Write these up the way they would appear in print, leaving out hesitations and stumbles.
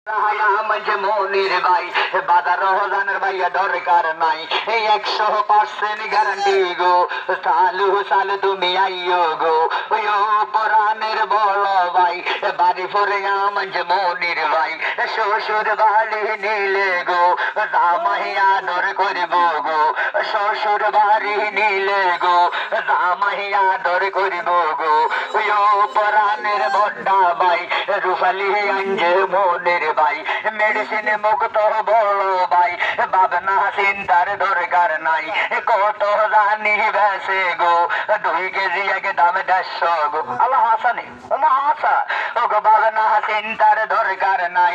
মনির ভাই বাজার রহজানের ভাইয়া দরকার নাই 100% গ্যারান্টি গো সালু সালু তুমি আইও গো ওই পুরাণের বড় ভাই বাড়ি ফরে আমজ মনির ভাই শ্বশুর বাড়ি নিলে গো জামাই আদর করব গো শ্বশুর বাড়ি নিলে গো জামাই আদর করব গো ওই পুরাণের বড় ভাই রুফালি আঞ্জে মনির ভাই মেডিসিন মুক্ত বড় ভাই ভাবনা চিন্তার দরকার নাই কত জানি বেসে গো 2 কেজি এক দামে 150 গো আল্লাহ হাসানি হাসা ও গো ভাবনা চিন্তার দরকার নাই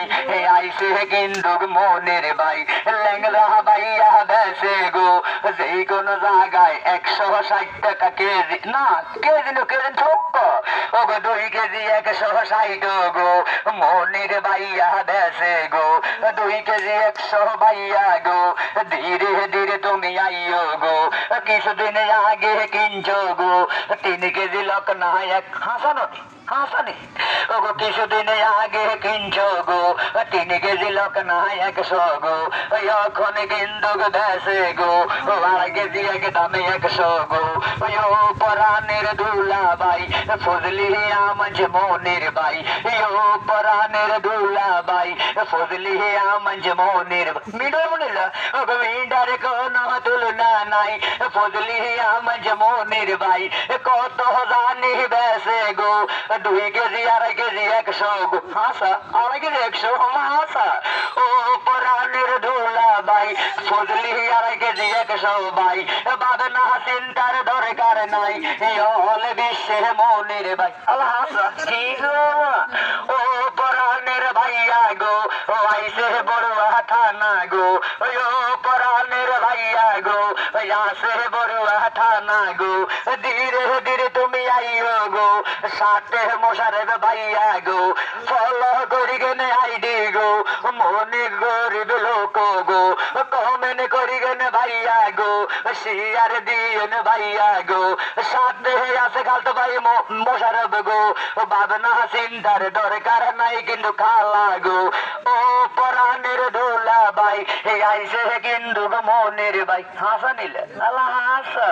আইসে কিন্তু মনির ভাই লেংরা ভাইয়া বেসে গো যে কোনো জায়গায় 160 টাকা কেজি না কেজি ঠোক ও গো 2 কেজি 160 গো মনির ভাইয়া বেসে গো 2 কেজি 100 ভাইয়া গো ধীরে ধীরে তুমি আইও গো কিছুদিন আগে কিনছো গো 3 কেজি লোক না এক হাসানি ও গো কিছুদিন আগে কিনছো গো 3 কেজি লোক না 100 গো এখন কিন্তু বেসে গো 2 কেজি এক দামে 100 গো পরাণের দুলা ভাই ফজলি আমজ মনির ভাই পরাণের দুলা ভাই ফজলি আমজ মনির মিডর মনির মিডার কোনো তুলনা নাই ফজলি আমজ মনির ভাই কত জানি বেসে গো 2 কেজি 2.5 কেজি 100 গো হাসা 2.5 কেজি 100 হাসা ও পরাণের দুলা ভাই ফজলি 2.5 কেজি 100 ভাই বাদনা চিন্তার দরকার নাই হল বিশ্বে মনির ভাই আল্লাহ হাসা কি গো ও পরাণের ভাইয়া গো ও আইসে বড়ুয়া থানা গো ও পরাণের ভাইয়া গো আসে বড়ুয়া থানা গো ধীরে ধীরে তুমি আইও গো সাথে মোশারেফ ভাইয়া গো ফলো করি গেনে আইডি গো মনে গরিব লোক গো কমেন্ট করি গেনে ভাইয়া গো শিয়ার দিয়েন ভাইয়া গো সাথে আছে খালতো ভাই মোশারেফ গো ভাবনা চিন্তার দরকার নাই কিন্তু খালা গো ও পরাণের দোলা ভাই আইসে কিন্তু মনির ভাই হাসা নিলে আল্লাহ হাসা